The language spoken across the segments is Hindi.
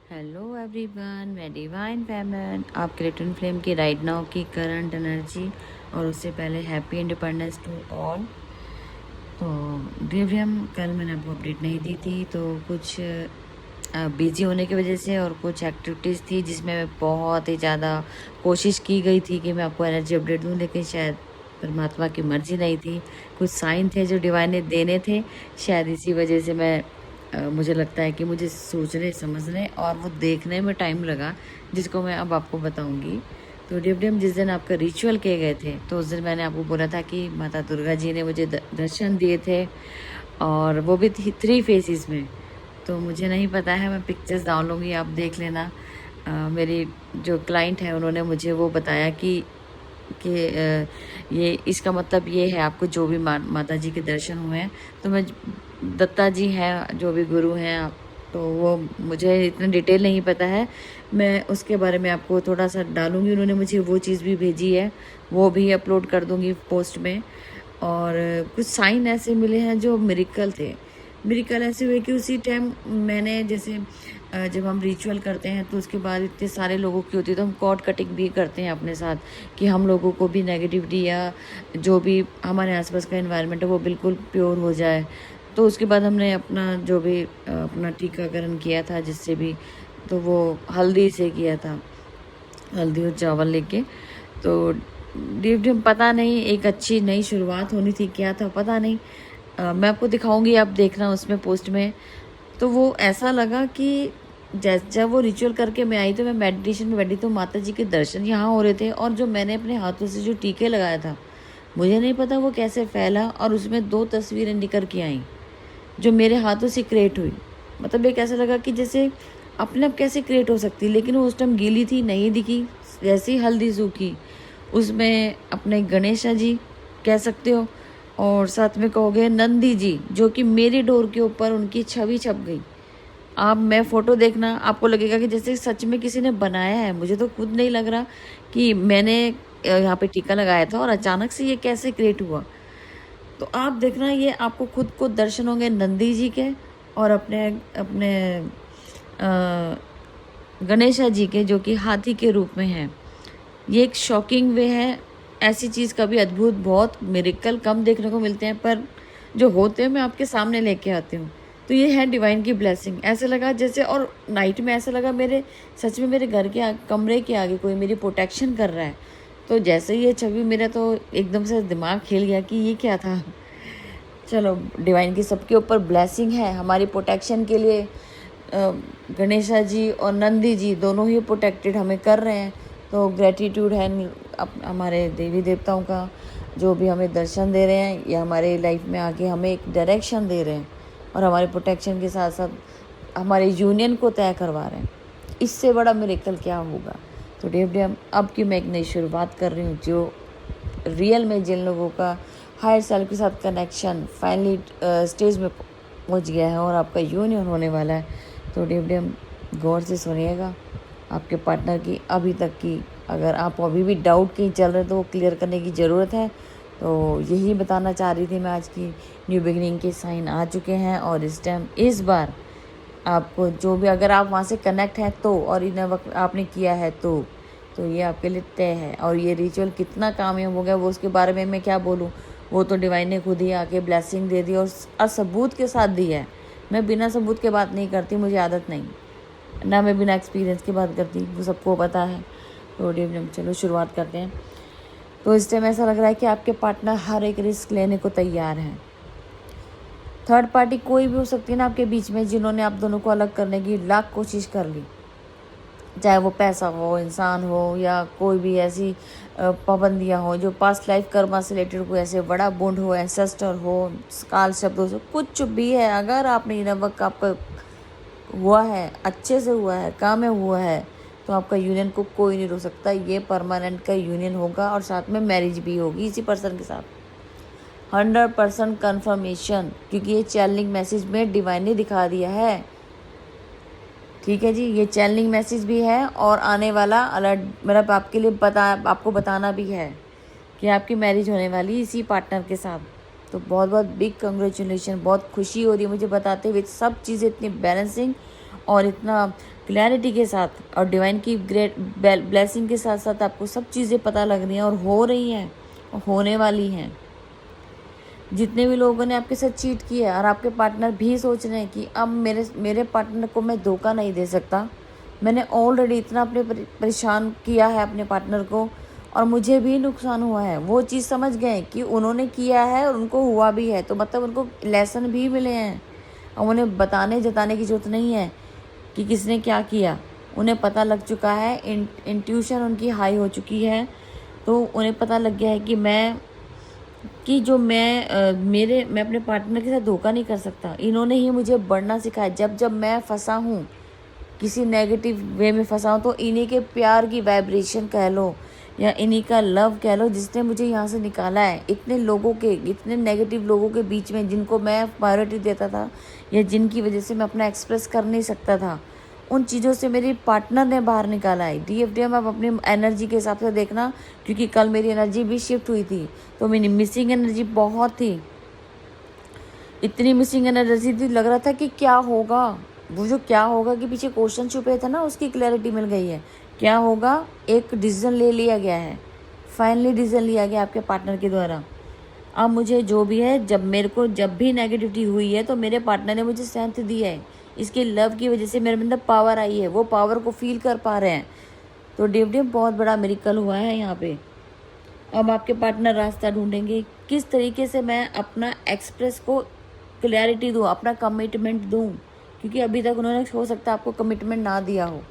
हेलो एवरीवन, मैं डिवाइन फेमन आपके लिए ट्विन फ्लेम की राइट नाउ की करंट एनर्जी और उससे पहले हैप्पी इंडिपेंडेंस टू ऑल। तो डिवियम कल मैंने आपको अपडेट नहीं दी थी, तो कुछ बिजी होने की वजह से और कुछ एक्टिविटीज़ थी जिसमें बहुत ही ज़्यादा कोशिश की गई थी कि मैं आपको एनर्जी अपडेट दूं, लेकिन शायद परमात्मा की मर्जी नहीं थी। कुछ साइन थे जो डिवाइन ने देने थे, शायद इसी वजह से मुझे लगता है कि मुझे सोचने समझने और वो देखने में टाइम लगा, जिसको मैं अब आपको बताऊंगी। तो डिवडियम जिस दिन आपका रिचुअल किए गए थे, तो उस दिन मैंने आपको बोला था कि माता दुर्गा जी ने मुझे दर्शन दिए थे, और वो भी 3 फेसेस में। तो मुझे नहीं पता है, मैं पिक्चर्स डालूंगी, आप देख लेना। मेरी जो क्लाइंट है उन्होंने मुझे वो बताया कि ये इसका मतलब ये है, आपको जो भी माता जी के दर्शन हुए हैं, तो मैं दत्ता जी हैं जो भी गुरु हैं आप, तो वो मुझे इतना डिटेल नहीं पता है, मैं उसके बारे में आपको थोड़ा सा डालूंगी। उन्होंने मुझे वो चीज़ भी भेजी है, वो भी अपलोड कर दूंगी पोस्ट में। और कुछ साइन ऐसे मिले हैं जो मिरेकल थे। मिरेकल ऐसे हुए कि उसी टाइम मैंने जैसे जब हम रिचुअल करते हैं तो उसके बाद इतने सारे लोगों की होती है, तो हम कॉर्ड कटिंग भी करते हैं अपने साथ कि हम लोगों को भी नेगेटिविटी या जो भी हमारे आसपास का एनवायरनमेंट है वो बिल्कुल प्योर हो जाए। तो उसके बाद हमने अपना जो भी अपना टीकाकरण किया था, जिससे भी, तो वो हल्दी से किया था, हल्दी और चावल लेके। तो डिव पता नहीं, एक अच्छी नई शुरुआत होनी थी, क्या था पता नहीं। मैं आपको दिखाऊंगी, आप देखना उसमें पोस्ट में। तो वो ऐसा लगा कि जब वो रिचुअल करके मैं आई तो मैं मेडिटेशन में बैठी, तो माता जी के दर्शन यहाँ हो रहे थे, और जो मैंने अपने हाथों से जो टीके लगाया था, मुझे नहीं पता वो कैसे फैला, और उसमें 2 तस्वीरें निकल के आई जो मेरे हाथों से क्रिएट हुई। मतलब ये कैसे लगा कि जैसे अपने आप कैसे क्रिएट हो सकती, लेकिन वो उस टाइम गीली थी, नहीं दिखी, जैसी हल्दी सूखी, उसमें अपने गणेशा जी कह सकते हो, और साथ में कहोगे नंदी जी, जो कि मेरी डोर के ऊपर उनकी छवि छप गई। आप मैं फ़ोटो देखना, आपको लगेगा कि जैसे सच में किसी ने बनाया है। मुझे तो खुद नहीं लग रहा कि मैंने यहाँ पे टीका लगाया था और अचानक से ये कैसे क्रिएट हुआ। तो आप देखना, ये आपको खुद को दर्शन होंगे नंदी जी के, और अपने अपने गणेशा जी के, जो कि हाथी के रूप में हैं। ये एक शॉकिंग वे है। ऐसी चीज़ कभी अद्भुत, बहुत मिरेकल कम देखने को मिलते हैं, पर जो होते हैं मैं आपके सामने लेके आती हूँ। तो ये है डिवाइन की ब्लेसिंग। ऐसे लगा जैसे, और नाइट में ऐसा लगा मेरे, सच में मेरे घर के कमरे के आगे कोई मेरी प्रोटेक्शन कर रहा है। तो जैसे ये छवि, मेरा तो एकदम से दिमाग हिल गया कि ये क्या था। चलो, डिवाइन की सबके ऊपर ब्लेसिंग है, हमारी प्रोटेक्शन के लिए गणेशा जी और नंदी जी दोनों ही प्रोटेक्टेड हमें कर रहे हैं। तो ग्रेटिट्यूड है हमारे देवी देवताओं का, जो भी हमें दर्शन दे रहे हैं या हमारे लाइफ में आके हमें एक डायरेक्शन दे रहे हैं, और हमारे प्रोटेक्शन के साथ साथ हमारे यूनियन को तय करवा रहे हैं। इससे बड़ा मिरेकल क्या होगा। तो डेव अब की मैं एक नई शुरुआत कर रही हूँ, जो रियल में जिन लोगों का हायर सेल्फ के साथ कनेक्शन फाइनली स्टेज में पहुँच गया है और आपका यूनियन होने वाला है। तो डेव गौर से सुनिएगा। आपके पार्टनर की अभी तक की, अगर आप अभी भी डाउट कहीं चल रहे तो वो क्लियर करने की ज़रूरत है। तो यही बताना चाह रही थी मैं आज की। न्यू बिगिनिंग के साइन आ चुके हैं, और इस टाइम इस बार आपको जो भी, अगर आप वहाँ से कनेक्ट हैं तो, और इन वक्त आपने किया है तो ये आपके लिए तय है। और ये रिचुअल कितना कामयाब हो गया वो उसके बारे में मैं क्या बोलूँ। वो तो डिवाइन ने खुद ही आके ब्लेसिंग दे दी, और सबूत के साथ दी है। मैं बिना सबूत के बात नहीं करती, मुझे आदत नहीं, ना मैं बिना एक्सपीरियंस की बात करती, वो सबको पता है। तो चलो शुरुआत करते हैं। तो इस टाइम ऐसा लग रहा है कि आपके पार्टनर हर एक रिस्क लेने को तैयार हैं। थर्ड पार्टी कोई भी हो सकती है ना आपके बीच में, जिन्होंने आप दोनों को अलग करने की लाख कोशिश कर ली, चाहे वो पैसा हो, इंसान हो, या कोई भी ऐसी पाबंदियाँ हो जो पास्ट लाइफ कर्मा से रिलेटेड, कोई ऐसे बड़ा बॉन्ड हो, एंसेस्टर हो, काल शब्दों से कुछ भी है। अगर आपने इन वक्त आपका हुआ है, अच्छे से हुआ है, काम में हुआ है, तो आपका यूनियन को कोई नहीं रोक सकता। ये परमानेंट का यूनियन होगा, और साथ में मैरिज भी होगी इसी पर्सन के साथ। 100% कन्फर्मेशन, क्योंकि ये चैनलिंग मैसेज में डिवाइन ने दिखा दिया है। ठीक है जी, ये चैनलिंग मैसेज भी है, और आने वाला अलर्ट मेरा आपके लिए आपको बताना भी है कि आपकी मैरिज होने वाली इसी पार्टनर के साथ। तो बहुत बहुत बिग कंग्रेचुलेशन, बहुत खुशी हो रही है मुझे बताते हुए। सब चीज़ें इतनी बैलेंसिंग और इतना क्लैरिटी के साथ और डिवाइन की ग्रेट ब्लेसिंग के साथ साथ आपको सब चीज़ें पता लग रही हैं और हो रही हैं और होने वाली हैं। जितने भी लोगों ने आपके साथ चीट किया और आपके पार्टनर भी सोच रहे हैं कि अब मेरे पार्टनर को मैं धोखा नहीं दे सकता, मैंने ऑलरेडी इतना अपने परेशान किया है अपने पार्टनर को और मुझे भी नुकसान हुआ है, वो चीज़ समझ गए कि उन्होंने किया है और उनको हुआ भी है, तो मतलब उनको लेसन भी मिले हैं। और उन्हें बताने जताने की ज़रूरत नहीं है कि किसने क्या किया, उन्हें पता लग चुका है, इंट्यूशन उनकी हाई हो चुकी है। तो उन्हें पता लग गया है कि मैं अपने पार्टनर के साथ धोखा नहीं कर सकता। इन्होंने ही मुझे बढ़ना सिखाया। जब मैं फंसा हूँ, किसी नेगेटिव वे में फंसा हूँ, तो इन्हीं के प्यार की वाइब्रेशन कह लो या इन्हीं का लव कह लो जिसने मुझे यहाँ से निकाला है। इतने नेगेटिव लोगों के बीच में जिनको मैं प्रायोरिटी देता था या जिनकी वजह से मैं अपना एक्सप्रेस कर नहीं सकता था, उन चीज़ों से मेरी पार्टनर ने बाहर निकाला है। DFDM आप अपनी एनर्जी के हिसाब से देखना, क्योंकि कल मेरी एनर्जी भी शिफ्ट हुई थी, तो मेरी मिसिंग एनर्जी बहुत थी। इतनी मिसिंग एनर्जी थी, लग रहा था कि क्या होगा। वो जो क्या होगा के पीछे क्वेश्चन छुपे थे ना, उसकी क्लैरिटी मिल गई है। क्या होगा, एक डिसीजन ले लिया गया है, फाइनली डिसीजन लिया गया आपके पार्टनर के द्वारा। अब मुझे जो भी है, जब भी नेगेटिविटी हुई है तो मेरे पार्टनर ने मुझे स्ट्रेंथ दी है। इसके लव की वजह से मेरे अंदर पावर आई है, वो पावर को फील कर पा रहे हैं। तो DFDM बहुत बड़ा मिरेकल हुआ है यहाँ पे। अब आपके पार्टनर रास्ता ढूंढेंगे किस तरीके से मैं अपना एक्सप्रेस को क्लैरिटी दूँ, अपना कमिटमेंट दूँ, क्योंकि अभी तक उन्होंने हो सकता है आपको कमिटमेंट ना दिया हो,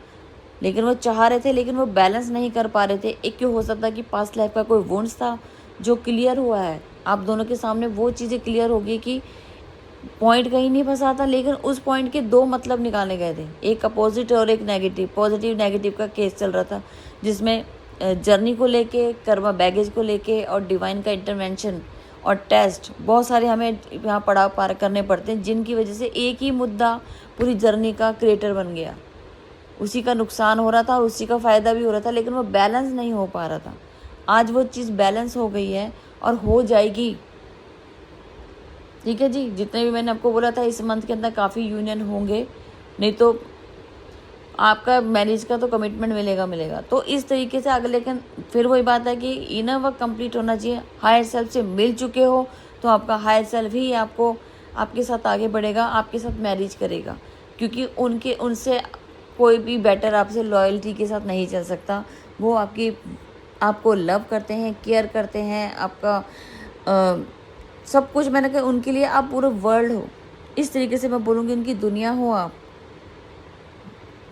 लेकिन वो चाह रहे थे, लेकिन वो बैलेंस नहीं कर पा रहे थे। एक क्यों हो सकता है कि पास्ट लाइफ का कोई वुंड्स था जो क्लियर हुआ है आप दोनों के सामने। वो चीज़ें क्लियर हो गई कि पॉइंट कहीं नहीं फंसा था, लेकिन उस पॉइंट के दो मतलब निकाले गए थे, एक अपोजिट और एक नेगेटिव। पॉजिटिव नेगेटिव का केस चल रहा था, जिसमें जर्नी को लेके, कर्मा बैगेज को लेके और डिवाइन का इंटरवेंशन और टेस्ट, बहुत सारे हमें यहाँ पड़ाव पार करने पड़ते हैं, जिनकी वजह से एक ही मुद्दा पूरी जर्नी का क्रिएटर बन गया। उसी का नुकसान हो रहा था और उसी का फ़ायदा भी हो रहा था, लेकिन वो बैलेंस नहीं हो पा रहा था। आज वो चीज़ बैलेंस हो गई है और हो जाएगी। ठीक है जी, जितने भी मैंने आपको बोला था इस मंथ के अंदर काफ़ी यूनियन होंगे, नहीं तो आपका मैरिज का तो कमिटमेंट मिलेगा। तो इस तरीके से आगे, लेकिन फिर वही बात है कि इनर वर्क कंप्लीट होना चाहिए। हायर सेल्फ से मिल चुके हो तो आपका हायर सेल्फ ही आपको आपके साथ आगे बढ़ेगा, आपके साथ मैरिज करेगा, क्योंकि उनसे कोई भी बेटर आपसे लॉयल्टी के साथ नहीं चल सकता। वो आपको लव करते हैं, केयर करते हैं, आपका सब कुछ। मैंने कहा उनके लिए आप पूरे वर्ल्ड हो, इस तरीके से मैं बोलूँगी, उनकी दुनिया हो आप।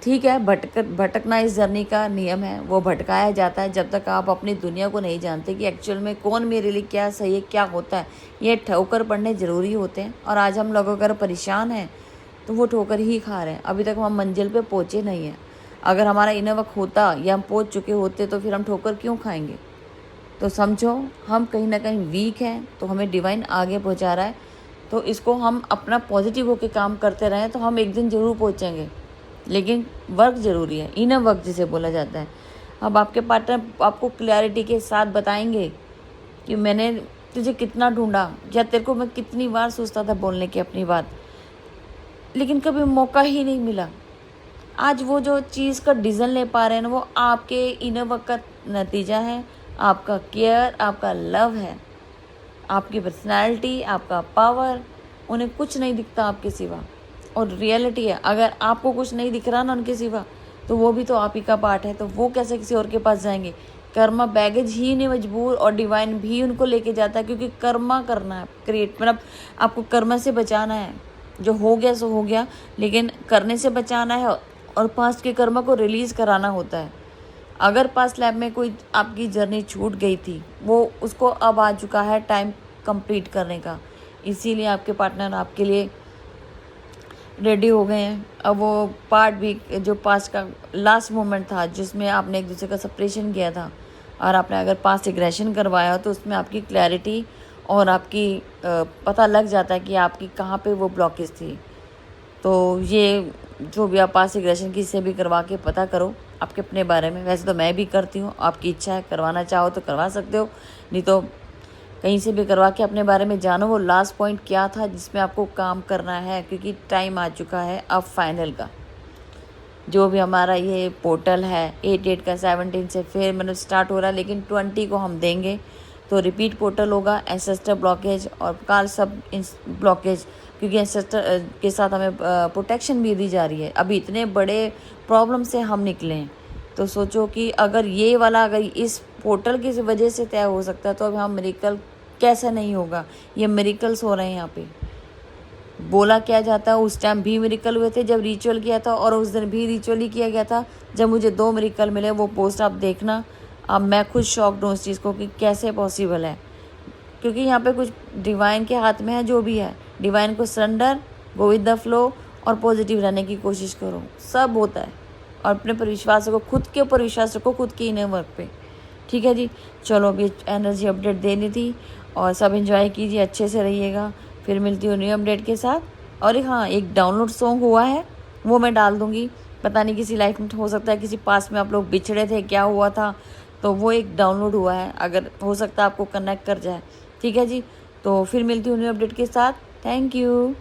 ठीक है, भटकना इस जर्नी का नियम है, वो भटकाया जाता है जब तक आप अपनी दुनिया को नहीं जानते कि एक्चुअल में कौन मेरे लिए क्या सही है, क्या होता है। ये ठोकर पड़ने ज़रूरी होते हैं, और आज हम लोग अगर परेशान हैं तो वो ठोकर ही खा रहे हैं। अभी तक हम मंजिल पे पहुँचे नहीं हैं। अगर हमारा इनर वर्क होता या हम पहुँच चुके होते तो फिर हम ठोकर क्यों खाएंगे। तो समझो हम कहीं ना कहीं वीक हैं, तो हमें डिवाइन आगे पहुंचा रहा है, तो इसको हम अपना पॉजिटिव होकर काम करते रहें तो हम एक दिन ज़रूर पहुंचेंगे। लेकिन वर्क ज़रूरी है, इनर वर्क जिसे बोला जाता है। अब आपके पार्टनर आपको क्लैरिटी के साथ बताएंगे कि मैंने तुझे कितना ढूंढा, या तेरे को मैं कितनी बार सोचता था बोलने की अपनी बात, लेकिन कभी मौका ही नहीं मिला। आज वो जो चीज़ का डिसीजन ले पा रहे हैं ना, वो आपके इनर वर्क का नतीजा है, आपका केयर, आपका लव है, आपकी पर्सनैलिटी, आपका पावर। उन्हें कुछ नहीं दिखता आपके सिवा, और रियलिटी है अगर आपको कुछ नहीं दिख रहा ना उनके सिवा, तो वो भी तो आप ही का पार्ट है, तो वो कैसे किसी और के पास जाएंगे। कर्मा बैगेज ही नहीं मजबूर, और डिवाइन भी उनको लेके जाता है, क्योंकि कर्मा करना है क्रिएट, मतलब आपको कर्मा से बचाना है। जो हो गया सो हो गया, लेकिन करने से बचाना है, और पास्ट के कर्मा को रिलीज़ कराना होता है। अगर पास्ट लाइफ में कोई आपकी जर्नी छूट गई थी, वो उसको अब आ चुका है टाइम कंप्लीट करने का, इसीलिए आपके पार्टनर आपके लिए रेडी हो गए हैं। अब वो पार्ट भी जो पास्ट का लास्ट मोमेंट था जिसमें आपने एक दूसरे का सेपरेशन किया था, और आपने अगर पास्ट एग्रेशन करवाया तो उसमें आपकी क्लैरिटी और आपकी पता लग जाता है कि आपकी कहाँ पे वो ब्लॉकेज थी। तो ये जो भी आप पास्ट एग्रेशन की से भी करवा के पता करो आपके अपने बारे में। वैसे तो मैं भी करती हूँ, आपकी इच्छा है, करवाना चाहो तो करवा सकते हो, नहीं तो कहीं से भी करवा के अपने बारे में जानो वो लास्ट पॉइंट क्या था जिसमें आपको काम करना है, क्योंकि टाइम आ चुका है अब फाइनल का। जो भी हमारा ये पोर्टल है 8 का 17 से फिर मतलब स्टार्ट हो रहा है, लेकिन 20 को हम देंगे तो रिपीट पोर्टल होगा। एंसेस्टर ब्लॉकेज और काल सब ब्लॉकेज, क्योंकि एंसेस्टर के साथ हमें प्रोटेक्शन भी दी जा रही है। अभी इतने बड़े प्रॉब्लम से हम निकले हैं, तो सोचो कि अगर ये वाला अगर इस पोर्टल की वजह से तय हो सकता है तो अब हम मिरेकल कैसे नहीं होगा। ये मिरेकल्स हो रहे हैं यहाँ पे। बोला क्या जाता है, उस टाइम भी मिरेकल हुए थे जब रिचुअल किया था, और उस दिन भी रिचुअल ही किया गया था जब मुझे 2 मिरेकल मिले। वो पोस्ट आप देखना। अब मैं खुद शॉक्ड हूँ उस चीज़ को कि कैसे पॉसिबल है, क्योंकि यहाँ पे कुछ डिवाइन के हाथ में है। जो भी है डिवाइन को surrender, go with the flow और पॉजिटिव रहने की कोशिश करो, सब होता है। और अपने पर विश्वास रखो, खुद के ऊपर विश्वास रखो, खुद के इनर वर्क पे। ठीक है जी, चलो अभी एनर्जी अपडेट देनी थी, और सब एंजॉय कीजिए, अच्छे से रहिएगा। फिर मिलती हूँ न्यू अपडेट के साथ। और हाँ, एक डाउनलोड सॉन्ग हुआ है, वो मैं डाल दूँगी। पता नहीं किसी लाइफ में हो सकता है, किसी पास में आप लोग बिछड़े थे, क्या हुआ था, तो वो एक डाउनलोड हुआ है, अगर हो सकता है आपको कनेक्ट कर जाए। ठीक है जी, तो फिर मिलती हूँ न्यू अपडेट के साथ। Thank you.